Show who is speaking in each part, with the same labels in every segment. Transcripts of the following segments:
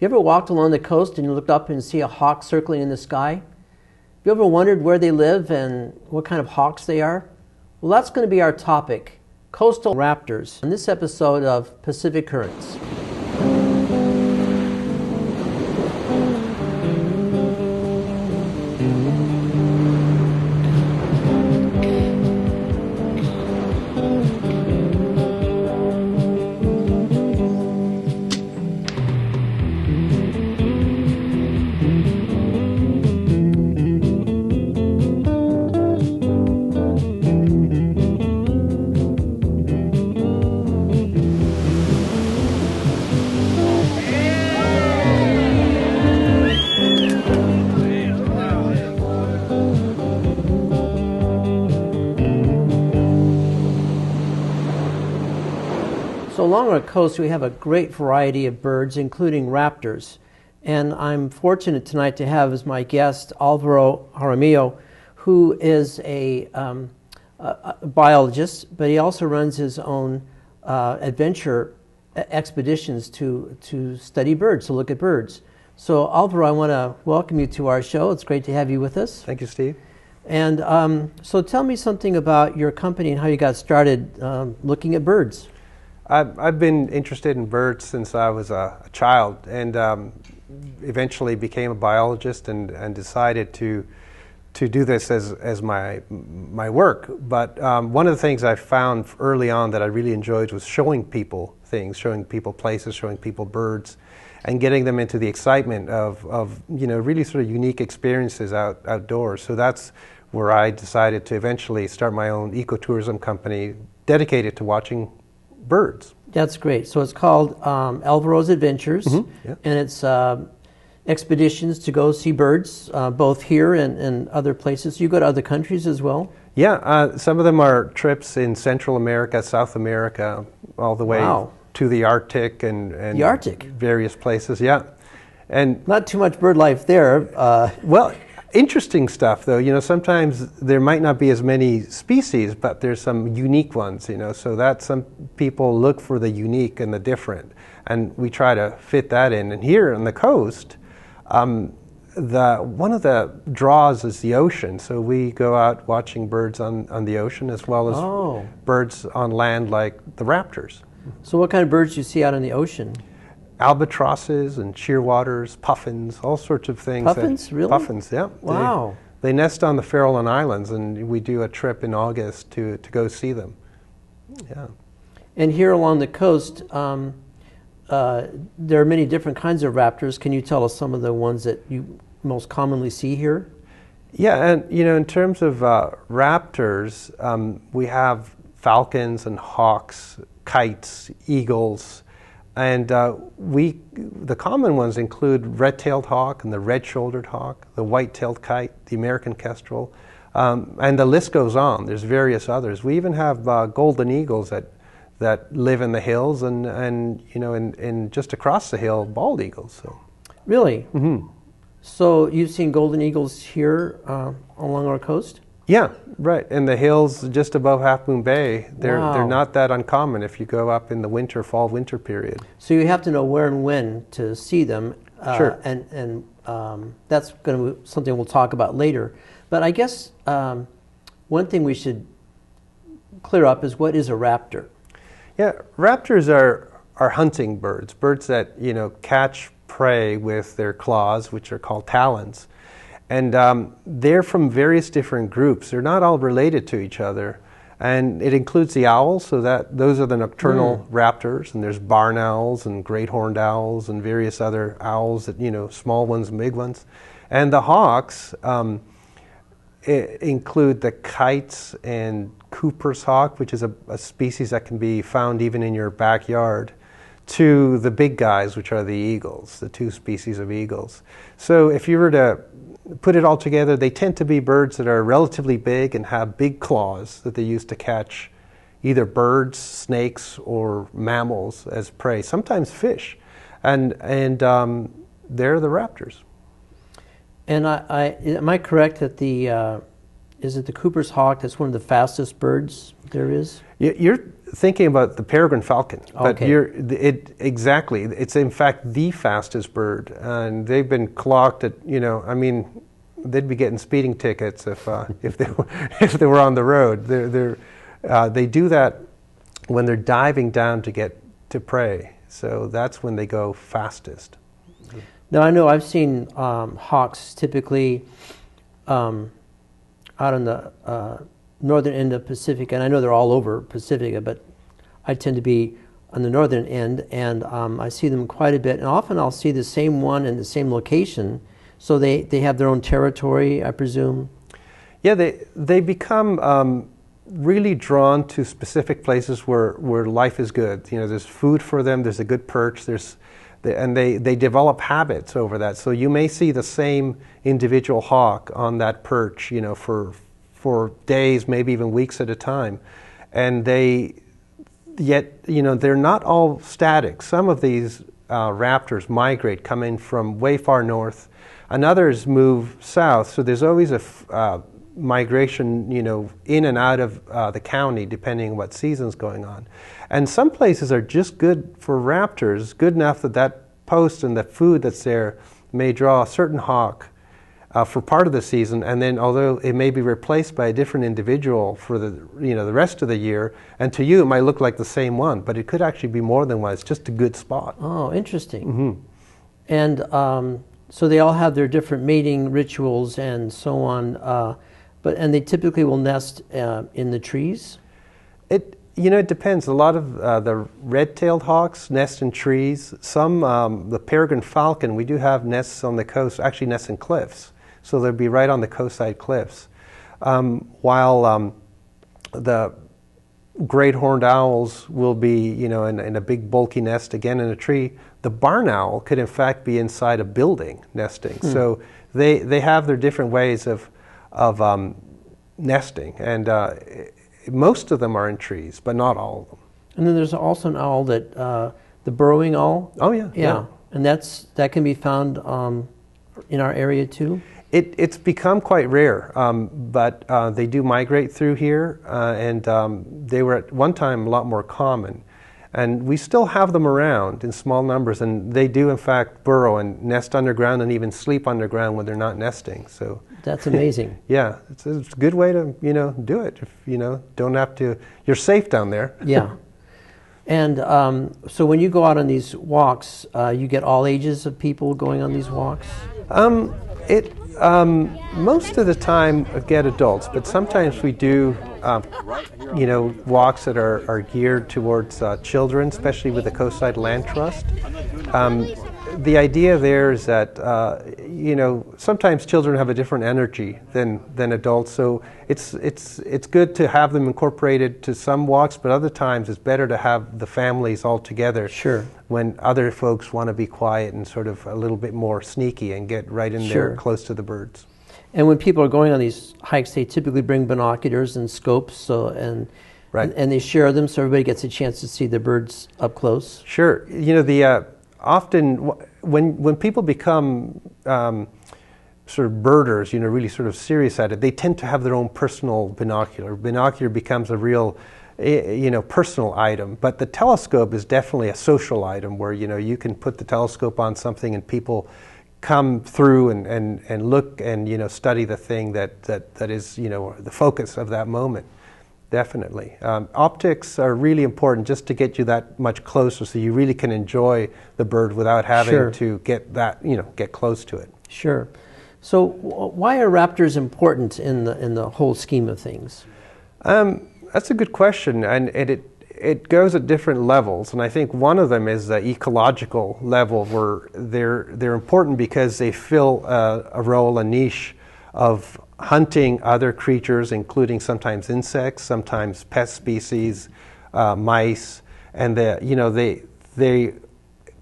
Speaker 1: You ever walked along the coast and you looked up and see a hawk circling in the sky? Have you ever wondered where they live and what kind of hawks they are? Well, that's going to be our topic, coastal raptors, in this episode of Pacific Currents. So along our coast, we have a great variety of birds, including raptors. And I'm fortunate tonight to have as my guest Alvaro Jaramillo, who is a biologist, but he also runs his own adventure expeditions to study birds, to look at birds. So Alvaro, I want to welcome you to our show. It's great to have you with us.
Speaker 2: Thank you, Steve.
Speaker 1: And so tell me something about your company and how you got started looking at birds.
Speaker 2: I've been interested in birds since I was a child, and eventually became a biologist and decided to do this as my work. But one of the things I found early on that I really enjoyed was showing people things, showing people places, showing people birds, and getting them into the excitement of really sort of unique experiences outdoors. So that's where I decided to eventually start my own ecotourism company dedicated to watching birds.
Speaker 1: That's great. So it's called Alvaro's Adventures,
Speaker 2: yeah.
Speaker 1: And it's expeditions to go see birds, both here and other places. You go to other countries as well?
Speaker 2: Yeah, some of them are trips in Central America, South America, all the way to the Arctic and
Speaker 1: the Arctic,
Speaker 2: various places. Yeah, and
Speaker 1: not too much bird life there.
Speaker 2: Well, interesting stuff though. Sometimes there might not be as many species, but there's some unique ones. So that some people look for the unique and the different, and we try to fit that in. And here on the coast, one of the draws is the ocean. So we go out watching birds on the ocean as well as birds on land, like the raptors.
Speaker 1: So what kind of birds do you see out in the ocean?
Speaker 2: Albatrosses and shearwaters, puffins, all sorts of things.
Speaker 1: Puffins, really?
Speaker 2: Puffins, yeah.
Speaker 1: Wow.
Speaker 2: They nest on the Farallon Islands, and we do a trip in August to go see them. Yeah.
Speaker 1: And here along the coast, there are many different kinds of raptors. Can you tell us some of the ones that you most commonly see here?
Speaker 2: Yeah, and in terms of raptors, we have falcons and hawks, kites, eagles. And the common ones include red-tailed hawk and the red-shouldered hawk, the white-tailed kite, the American kestrel, and the list goes on. There's various others. We even have golden eagles that live in the hills, and just across the hill, bald eagles. So.
Speaker 1: Really?
Speaker 2: Mm-hmm.
Speaker 1: So you've seen golden eagles here along our coast?
Speaker 2: Yeah, right. In the hills just above Half Moon Bay, they're not that uncommon if you go up in the fall-winter period.
Speaker 1: So you have to know where and when to see them.
Speaker 2: Sure.
Speaker 1: And that's going to be something we'll talk about later. But I guess one thing we should clear up is, what is a raptor? Yeah,
Speaker 2: raptors are hunting birds that catch prey with their claws, which are called talons. And they're from various different groups. They're not all related to each other. And it includes the owls, so those are the nocturnal raptors. And there's barn owls and great horned owls and various other owls that, small ones and big ones. And the hawks include the kites and Cooper's hawk, which is a species that can be found even in your backyard, to the big guys, which are the eagles, the two species of eagles. So if you were to put it all together, they tend to be birds that are relatively big and have big claws that they use to catch either birds, snakes, or mammals as prey, sometimes fish. And they're the raptors.
Speaker 1: And am I correct that the is it the Cooper's hawk that's one of the fastest birds there is?
Speaker 2: You're thinking about the peregrine falcon, but
Speaker 1: Okay.
Speaker 2: exactly. It's in fact the fastest bird, and they've been clocked at, I mean, they'd be getting speeding tickets if they were on the road. They do that when they're diving down to get to prey, so that's when they go fastest.
Speaker 1: Now I know I've seen hawks typically out on the northern end of Pacifica, and I know they're all over Pacifica, but I tend to be on the northern end, and I see them quite a bit, and often I'll see the same one in the same location, so they have their own territory, I presume.
Speaker 2: Yeah, they become really drawn to specific places where life is good. There's food for them, there's a good perch, and they develop habits over that. So you may see the same individual hawk on that perch, for days, maybe even weeks at a time. And yet, they're not all static. Some of these raptors migrate, come in from way far north, and others move south. So there's always a migration, in and out of the county, depending on what season's going on. And some places are just good for raptors, good enough that post and the food that's there may draw a certain hawk for part of the season, and then although it may be replaced by a different individual for the rest of the year, and to you it might look like the same one, but it could actually be more than one. It's just a good spot.
Speaker 1: Oh, interesting.
Speaker 2: Mm-hmm.
Speaker 1: And so they all have their different mating rituals and so on, and they typically will nest in the trees?
Speaker 2: It depends. A lot of the red-tailed hawks nest in trees. Some, the peregrine falcon, we do have nests on the coast, actually nests in cliffs. So they'll be right on the coastside cliffs. While the great horned owls will be, in a big bulky nest, again in a tree. The barn owl could in fact be inside a building nesting. So they have their different ways of nesting, and most of them are in trees, but not all of them.
Speaker 1: And then there's also an owl that, the burrowing owl.
Speaker 2: Oh yeah.
Speaker 1: Yeah. And that can be found in our area too?
Speaker 2: It's become quite rare, but they do migrate through here, and they were at one time a lot more common. And we still have them around in small numbers, and they do in fact burrow and nest underground and even sleep underground when they're not nesting. So
Speaker 1: that's amazing.
Speaker 2: Yeah, it's a good way to do it. If don't have to, you're safe down there.
Speaker 1: Yeah. And so when you go out on these walks, you get all ages of people going on these walks?
Speaker 2: Most of the time get adults, but sometimes we do walks that are geared towards children, especially with the Coastside Land Trust. The idea there is that sometimes children have a different energy than adults, so it's good to have them incorporated to some walks, but other times it's better to have the families all together.
Speaker 1: Sure.
Speaker 2: When other folks want to be quiet and sort of a little bit more sneaky and get right in there close to the birds.
Speaker 1: And when people are going on these hikes, they typically bring binoculars and scopes, and they share them so everybody gets a chance to see the birds up close.
Speaker 2: Sure. Often when people become sort of birders, really sort of serious at it, they tend to have their own personal binocular. Binocular becomes a real, personal item. But the telescope is definitely a social item where, you can put the telescope on something and people come through and look and, study the thing that is, the focus of that moment. Definitely. Optics are really important just to get you that much closer so you really can enjoy the bird without having to get close to it.
Speaker 1: Sure. So why are raptors important in the whole scheme of things?
Speaker 2: That's a good question, and it goes at different levels, and I think one of them is the ecological level where they're important because they fill a role, a niche of hunting other creatures, including sometimes insects, sometimes pest species, mice, and they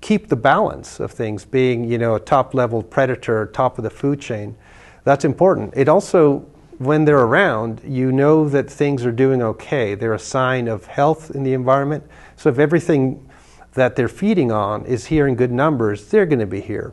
Speaker 2: keep the balance of things, being a top-level predator, top of the food chain. That's important. It also, when they're around, that things are doing okay. They're a sign of health in the environment. So if everything that they're feeding on is here in good numbers, they're going to be here.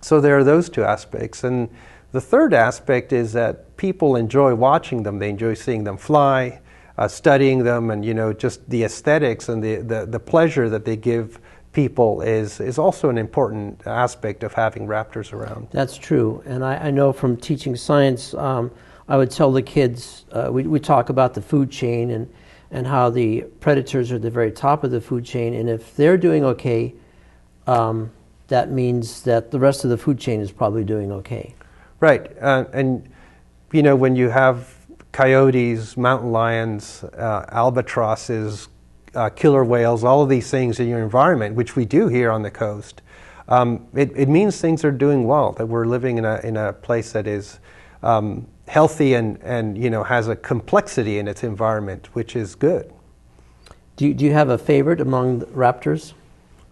Speaker 2: So there are those two aspects, and The third aspect is that people enjoy watching them. They enjoy seeing them fly, studying them, and just the aesthetics and the pleasure that they give people is also an important aspect of having raptors around.
Speaker 1: That's true, and I know from teaching science, I would tell the kids, we talk about the food chain and how the predators are at the very top of the food chain, and if they're doing okay, that means that the rest of the food chain is probably doing okay.
Speaker 2: Right, and when you have coyotes, mountain lions, albatrosses, killer whales, all of these things in your environment, which we do here on the coast, it means things are doing well, that we're living in a place that is healthy and has a complexity in its environment, which is good.
Speaker 1: Do you have a favorite among the raptors?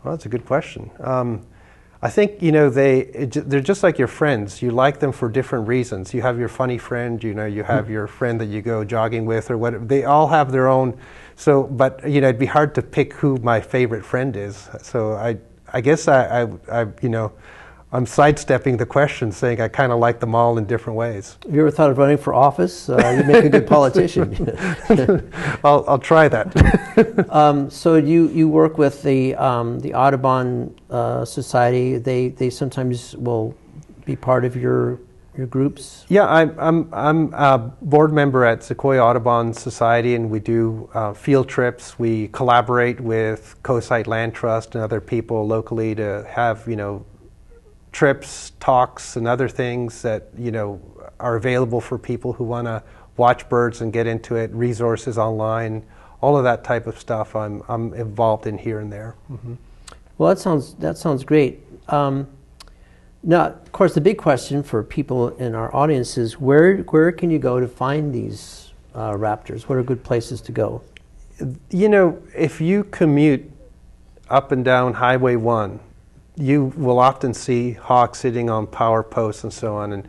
Speaker 2: Well, that's a good question. I think they're just like your friends. You like them for different reasons. You have your funny friend, you have your friend that you go jogging with or whatever. They all have their own. So, but it'd be hard to pick who my favorite friend is. So I guess I'm sidestepping the question, saying I kind of like them all in different ways.
Speaker 1: Have you ever thought of running for office? You make a good politician.
Speaker 2: I'll try that.
Speaker 1: So you work with the Audubon Society. They sometimes will be part of your groups.
Speaker 2: Yeah, I'm a board member at Sequoia Audubon Society, and we do field trips. We collaborate with Coastside Land Trust and other people locally to have trips, talks, and other things that are available for people who want to watch birds and get into it. Resources online, all of that type of stuff. I'm involved in here and there. Mm-hmm.
Speaker 1: Well, that sounds great. Now, of course, the big question for people in our audience is where can you go to find these raptors? What are good places to go?
Speaker 2: If you commute up and down Highway 1, you will often see hawks sitting on power posts and so on. And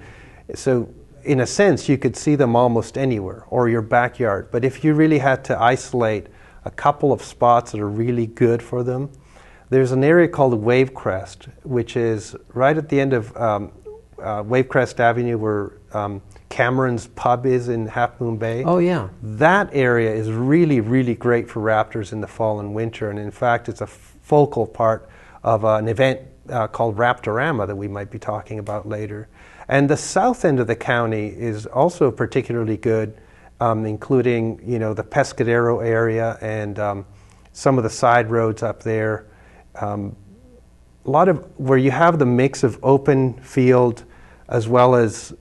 Speaker 2: so, in a sense, you could see them almost anywhere, or your backyard. But if you really had to isolate a couple of spots that are really good for them, there's an area called Wavecrest, which is right at the end of Wavecrest Avenue where Cameron's Pub is in Half Moon Bay.
Speaker 1: Oh, yeah.
Speaker 2: That area is really, really great for raptors in the fall and winter. And in fact, it's a focal part of an event called Raptorama that we might be talking about later. And the south end of the county is also particularly good, including the Pescadero area and some of the side roads up there. A lot of where you have the mix of open field as well as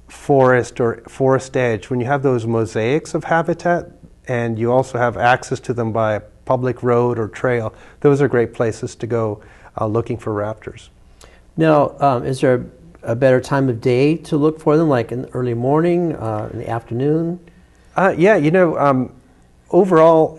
Speaker 2: forest or forest edge. When you have those mosaics of habitat and you also have access to them by a public road or trail, those are great places to go looking for raptors. Now,
Speaker 1: is there a better time of day to look for them, like in the early morning, in the afternoon?
Speaker 2: Overall,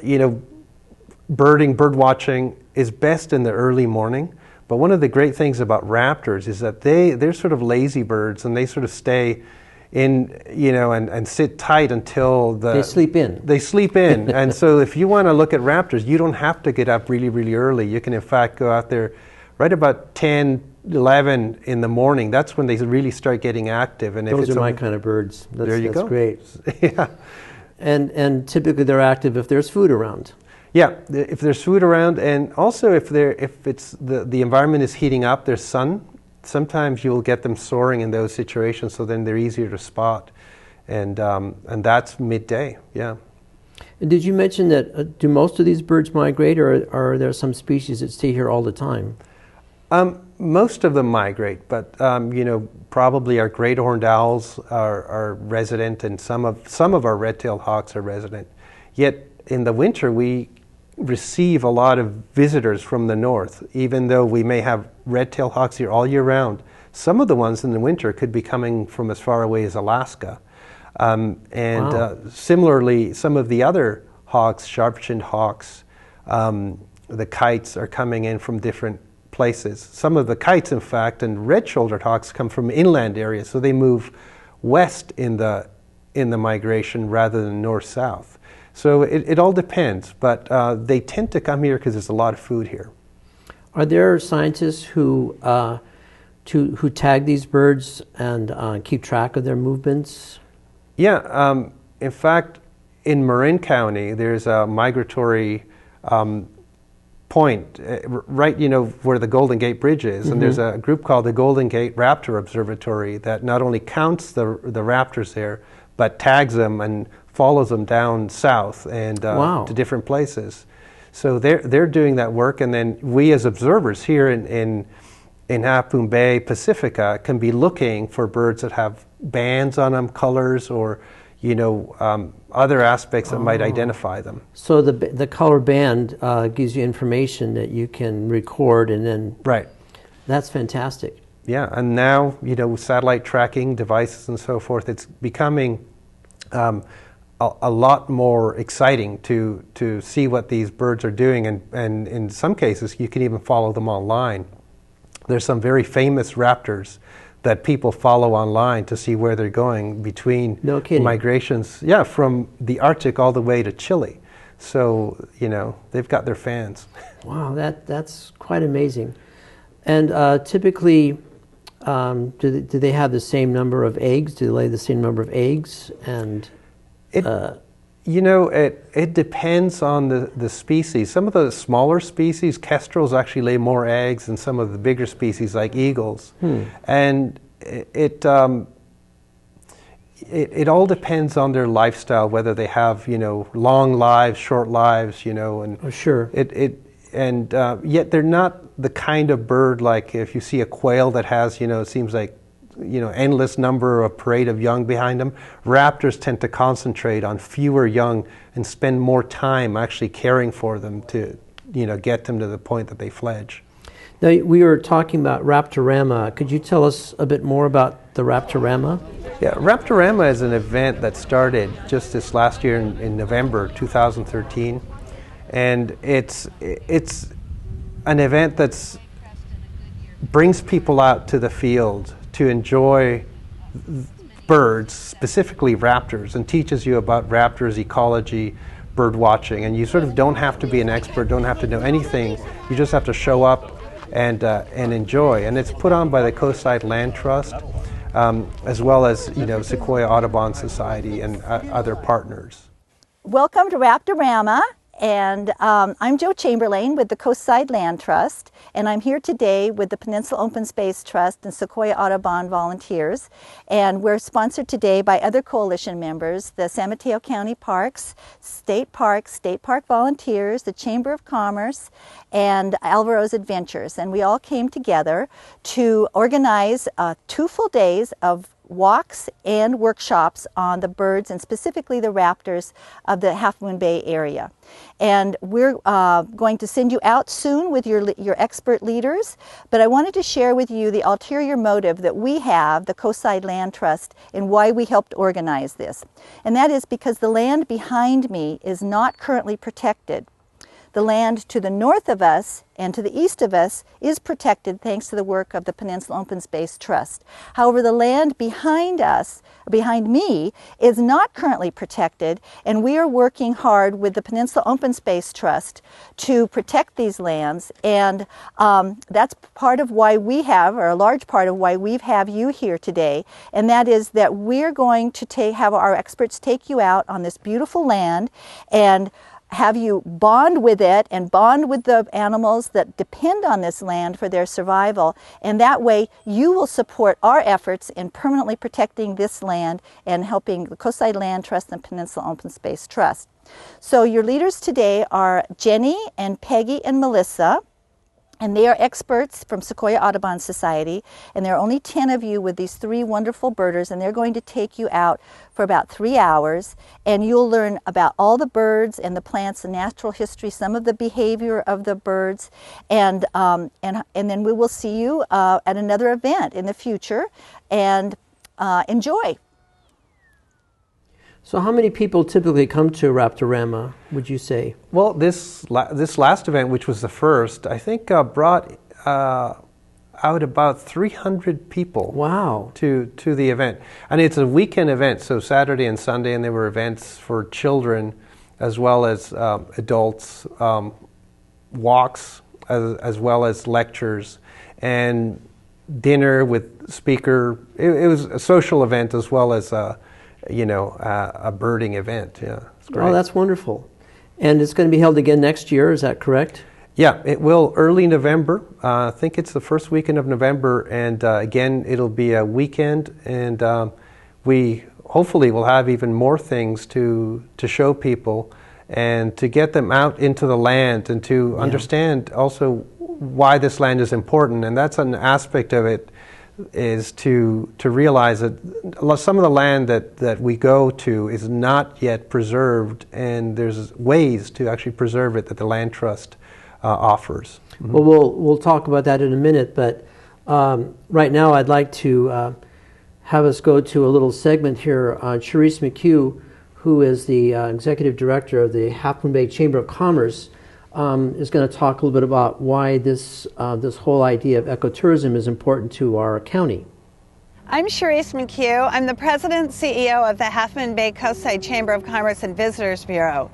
Speaker 2: bird watching is best in the early morning. But one of the great things about raptors is that they're sort of lazy birds, and they sort of stay in, and sit tight until
Speaker 1: they sleep in.
Speaker 2: They sleep in. And so if you want to look at raptors, you don't have to get up really, really early. You can, in fact, go out there right about 10, 11 in the morning. That's when they really start getting active. And
Speaker 1: those are my kind of birds.
Speaker 2: There you go.
Speaker 1: That's great.
Speaker 2: Yeah.
Speaker 1: And typically they're active if there's food around.
Speaker 2: Yeah, if there's food around, and also if it's the environment is heating up, there's sun. Sometimes you'll get them soaring in those situations, so then they're easier to spot, and that's midday. Yeah.
Speaker 1: And did you mention that do most of these birds migrate, or are there some species that stay here all the time?
Speaker 2: Most of them migrate, but probably our great horned owls are resident, and some of our red-tailed hawks are resident. Yet in the winter we receive a lot of visitors from the north. Even though we may have red-tailed hawks here all year round, some of the ones in the winter could be coming from as far away as Alaska. Wow. Similarly, some of the other hawks, sharp-shinned hawks, the kites are coming in from different places. Some of the kites, in fact, and red-shouldered hawks come from inland areas, so they move west in the migration rather than north-south. So it all depends, but they tend to come here because there's a lot of food here.
Speaker 1: Are there scientists who who tag these birds and keep track of their movements?
Speaker 2: Yeah, in fact, in Marin County, there's a migratory point, right, where the Golden Gate Bridge is, and there's a group called the Golden Gate Raptor Observatory that not only counts the raptors there, but tags them and follows them down south and to different places. So they're doing that work, and then we as observers here in Half Moon Bay, Pacifica, can be looking for birds that have bands on them, colors, or other aspects that might identify them.
Speaker 1: So the color band gives you information that you can record, and then
Speaker 2: right.
Speaker 1: That's fantastic.
Speaker 2: Yeah, and now with satellite tracking devices and so forth, it's becoming a lot more exciting to see what these birds are doing, and in some cases you can even follow them online. There's some very famous raptors that people follow online to see where they're going between migrations. Yeah, from the Arctic all the way to Chile. So, they've got their fans. Wow,
Speaker 1: that's quite amazing. And typically, do they have the same number of eggs? Do they lay the same number of eggs? And
Speaker 2: it depends on the species. Some of the smaller species, kestrels, actually lay more eggs than some of the bigger species like eagles. And it all depends on their lifestyle, whether they have long lives, short lives, and
Speaker 1: sure.
Speaker 2: Yet they're not the kind of bird like if you see a quail that has it seems like endless number of parade of young behind them. Raptors tend to concentrate on fewer young and spend more time actually caring for them to, get them to the point that they fledge.
Speaker 1: Now, we were talking about Raptorama. Could you tell us a bit more about the Raptorama?
Speaker 2: Yeah, Raptorama is an event that started just this last year in November 2013. And it's an event that brings people out to the field to enjoy birds, specifically raptors, and teaches you about raptors, ecology, bird watching. And you sort of don't have to be an expert, don't have to know anything. You just have to show up and enjoy. And it's put on by the Coastside Land Trust, as well as Sequoia Audubon Society and other partners.
Speaker 3: Welcome to Raptorama. And I'm Jo Chamberlain with the Coastside Land Trust, and I'm here today with the Peninsula Open Space Trust and Sequoia Audubon volunteers. And we're sponsored today by other coalition members, the San Mateo County Parks, State Park volunteers, the Chamber of Commerce, and Alvaro's Adventures. And we all came together to organize 2 full days of walks and workshops on the birds and specifically the raptors of the Half Moon Bay area. And we're going to send you out soon with your expert leaders, but I wanted to share with you the ulterior motive that we have, the Coastside Land Trust, and why we helped organize this. And that is because the land behind me is not currently protected. The land to the north of us and to the east of us is protected thanks to the work of the Peninsula Open Space Trust. However, the land behind us, behind me, is not currently protected, and we are working hard with the Peninsula Open Space Trust to protect these lands, and that's part of why we have, or a large part of why we have you here today, and that is that we're going to have our experts take you out on this beautiful land and have you bond with it and bond with the animals that depend on this land for their survival. And that way you will support our efforts in permanently protecting this land and helping the Coastside Land Trust and Peninsula Open Space Trust. So your leaders today are Jenny and Peggy and Melissa. And they are experts from Sequoia Audubon Society, and there are only 10 of you with these 3 wonderful birders, and they're going to take you out for about 3 hours, and you'll learn about all the birds and the plants, the natural history, some of the behavior of the birds, and then we will see you at another event in the future, and enjoy.
Speaker 1: So how many people typically come to Raptorama, would you say?
Speaker 2: Well, this last event, which was the first, I think brought out about 300 people.
Speaker 1: Wow.
Speaker 2: To the event. And it's a weekend event, so Saturday and Sunday, and there were events for children as well as adults, walks as well as lectures. And dinner with speaker. It was a social event as well as a birding event. Yeah, it's great.
Speaker 1: Oh, that's wonderful. And it's going to be held again next year, is that correct?
Speaker 2: Yeah, it will, early November. I think it's the first weekend of November, and again, it'll be a weekend, and we hopefully will have even more things to show people and to get them out into the land and to understand also why this land is important. And that's an aspect of it, is to realize that some of the land that we go to is not yet preserved, and there's ways to actually preserve it that the Land Trust offers. Mm-hmm.
Speaker 1: Well, we'll talk about that in a minute, but right now I'd like to have us go to a little segment here. Charise McHugh, who is the executive director of the Half Moon Bay Chamber of Commerce, is going to talk a little bit about why this whole idea of ecotourism is important to our county.
Speaker 4: I'm Charise McHugh. I'm the president and CEO of the Half Moon Bay Coastside Chamber of Commerce and Visitors Bureau.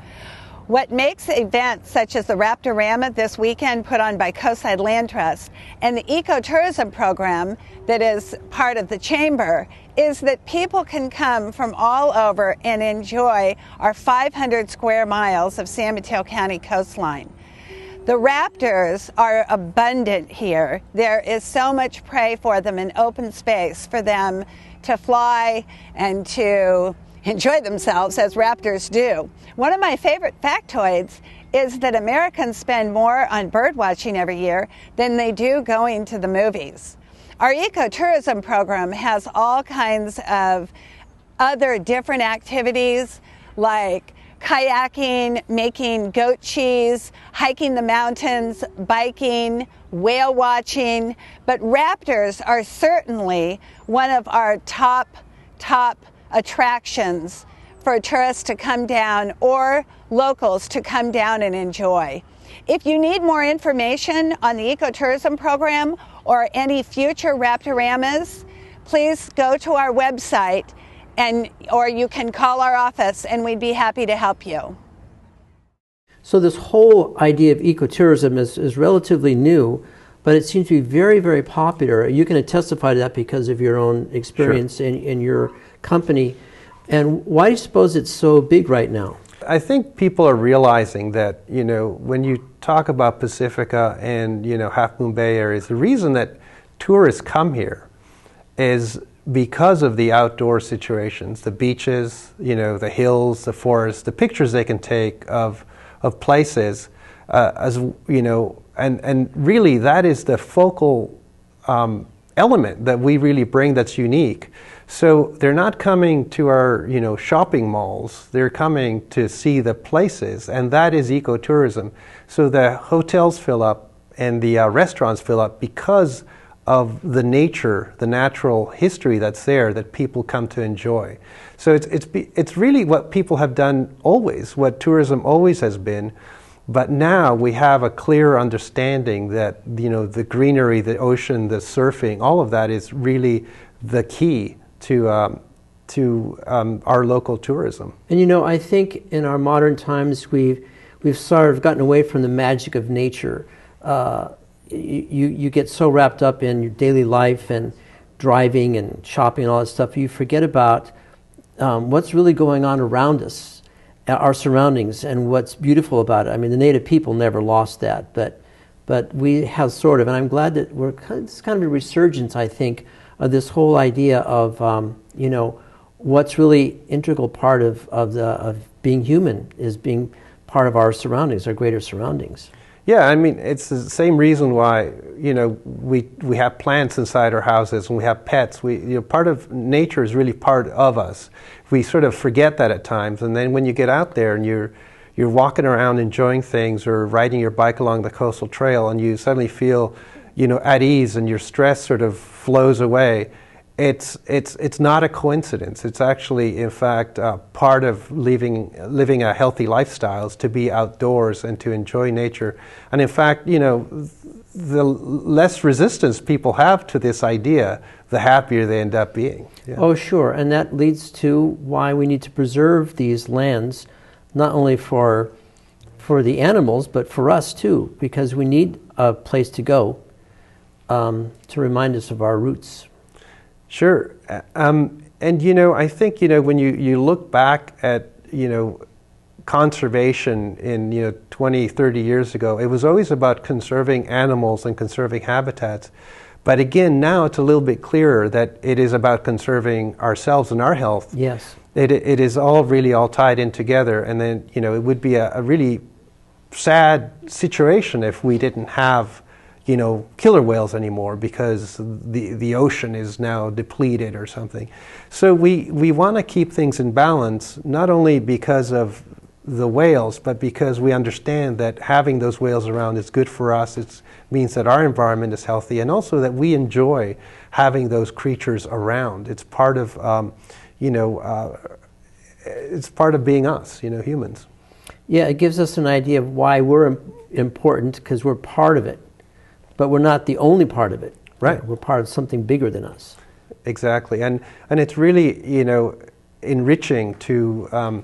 Speaker 4: What makes events such as the Raptorama this weekend put on by Coastside Land Trust and the Ecotourism program that is part of the Chamber is that people can come from all over and enjoy our 500 square miles of San Mateo County coastline. The raptors are abundant here. There is so much prey for them in open space for them to fly and to enjoy themselves as raptors do. One of my favorite factoids is that Americans spend more on bird watching every year than they do going to the movies. Our ecotourism program has all kinds of other different activities like kayaking, making goat cheese, hiking the mountains, biking, whale watching, but raptors are certainly one of our top attractions for tourists to come down or locals to come down and enjoy. If you need more information on the ecotourism program or any future Raptoramas, please go to our website or you can call our office and we'd be happy to help you.
Speaker 1: So this whole idea of ecotourism is relatively new, but it seems to be very, very popular. You can testify to that because of your own experience. Sure. in your company. And why do you suppose it's so big right now?
Speaker 2: I think people are realizing that, when you talk about Pacifica and, Half Moon Bay areas, the reason that tourists come here is because of the outdoor situations, the beaches, the hills, the forests, the pictures they can take of places, and really that is the focal element that we really bring that's unique. So they're not coming to our, shopping malls. They're coming to see the places, and that is ecotourism. So the hotels fill up and the restaurants fill up because of the nature, the natural history that's there that people come to enjoy. So it's really what people have done always, what tourism always has been. But now we have a clear understanding that the greenery, the ocean, the surfing, all of that is really the key to our local tourism.
Speaker 1: And I think in our modern times we've sort of gotten away from the magic of nature. You get so wrapped up in your daily life and driving and shopping and all that stuff, you forget about what's really going on around us, our surroundings, and what's beautiful about it. I mean, the native people never lost that, but we have sort of, and I'm glad that it's kind of a resurgence, I think, of this whole idea of what's really integral part of being human is being part of our surroundings, our greater surroundings.
Speaker 2: Yeah, I mean, it's the same reason why we have plants inside our houses and we have pets. Part of nature is really part of us. We sort of forget that at times, and then when you get out there and you're walking around enjoying things or riding your bike along the coastal trail, and you suddenly feel at ease and your stress sort of flows away. It's not a coincidence. It's actually, in fact, part of living a healthy lifestyle is to be outdoors and to enjoy nature. And in fact, the less resistance people have to this idea, the happier they end up being. Yeah.
Speaker 1: Oh, sure. And that leads to why we need to preserve these lands, not only for the animals, but for us too, because we need a place to go. to remind us of our roots.
Speaker 2: Sure. And, I think, when you look back at, conservation in, 20, 30 years ago, it was always about conserving animals and conserving habitats. But again, now it's a little bit clearer that it is about conserving ourselves and our health.
Speaker 1: Yes.
Speaker 2: It is all really all tied in together. And then, it would be a really sad situation if we didn't have, killer whales anymore because the ocean is now depleted or something. So we want to keep things in balance, not only because of the whales, but because we understand that having those whales around is good for us. It means that our environment is healthy, and also that we enjoy having those creatures around. It's part of, it's part of being us, humans.
Speaker 1: Yeah, it gives us an idea of why we're important, because we're part of it. But we're not the only part of it.
Speaker 2: Right.
Speaker 1: We're part of something bigger than us.
Speaker 2: Exactly. And it's really, enriching to,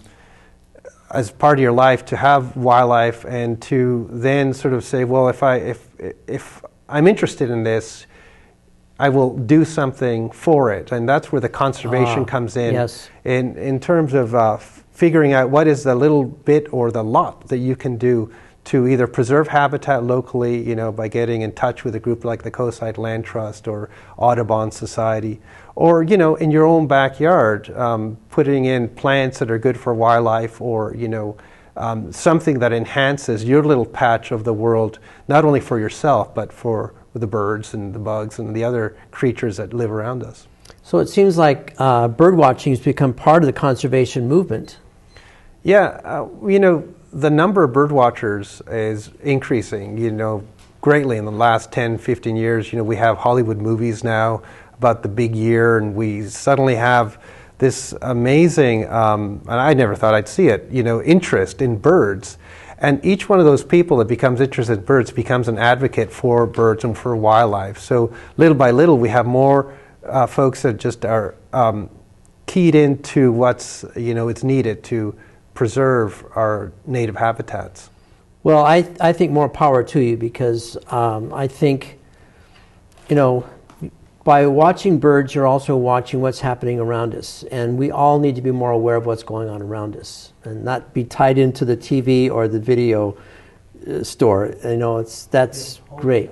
Speaker 2: as part of your life, to have wildlife and to then sort of say, well, if I'm interested in this, I will do something for it. And that's where the conservation comes in.
Speaker 1: Yes.
Speaker 2: In terms of figuring out what is the little bit or the lot that you can do to either preserve habitat locally, by getting in touch with a group like the Coastside Land Trust or Audubon Society, or, in your own backyard, putting in plants that are good for wildlife, or, something that enhances your little patch of the world, not only for yourself, but for the birds and the bugs and the other creatures that live around us.
Speaker 1: So it seems like bird watching has become part of the conservation movement.
Speaker 2: Yeah, the number of bird watchers is increasing, greatly in the last 10, 15 years. We have Hollywood movies now about the big year, and we suddenly have this amazing, and I never thought I'd see it, interest in birds. And each one of those people that becomes interested in birds becomes an advocate for birds and for wildlife. So little by little, we have more folks that just are keyed into what's, it's needed to preserve our native habitats.
Speaker 1: Well, I think more power to you, because I think, by watching birds, you're also watching what's happening around us. And we all need to be more aware of what's going on around us and not be tied into the TV or the video store. That's great.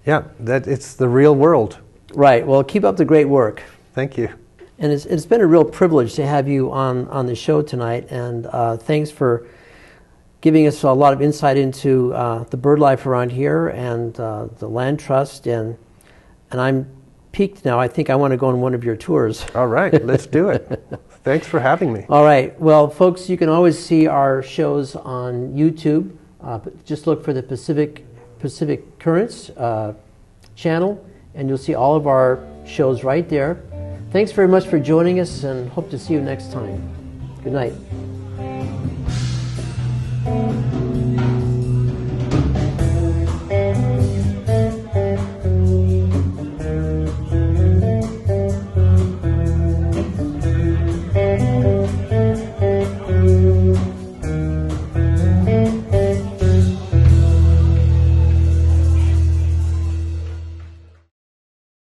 Speaker 2: Yeah, it's the real world.
Speaker 1: Right. Well, keep up the great work.
Speaker 2: Thank you.
Speaker 1: And it's been a real privilege to have you on the show tonight. And thanks for giving us a lot of insight into the bird life around here and the land trust. And I'm peaked now. I think I want to go on one of your tours.
Speaker 2: All right, let's do it. Thanks for having me.
Speaker 1: All right. Well, folks, you can always see our shows on YouTube. Just look for the Pacific Currents channel, and you'll see all of our shows right there. Thanks very much for joining us, and hope to see you next time. Good night.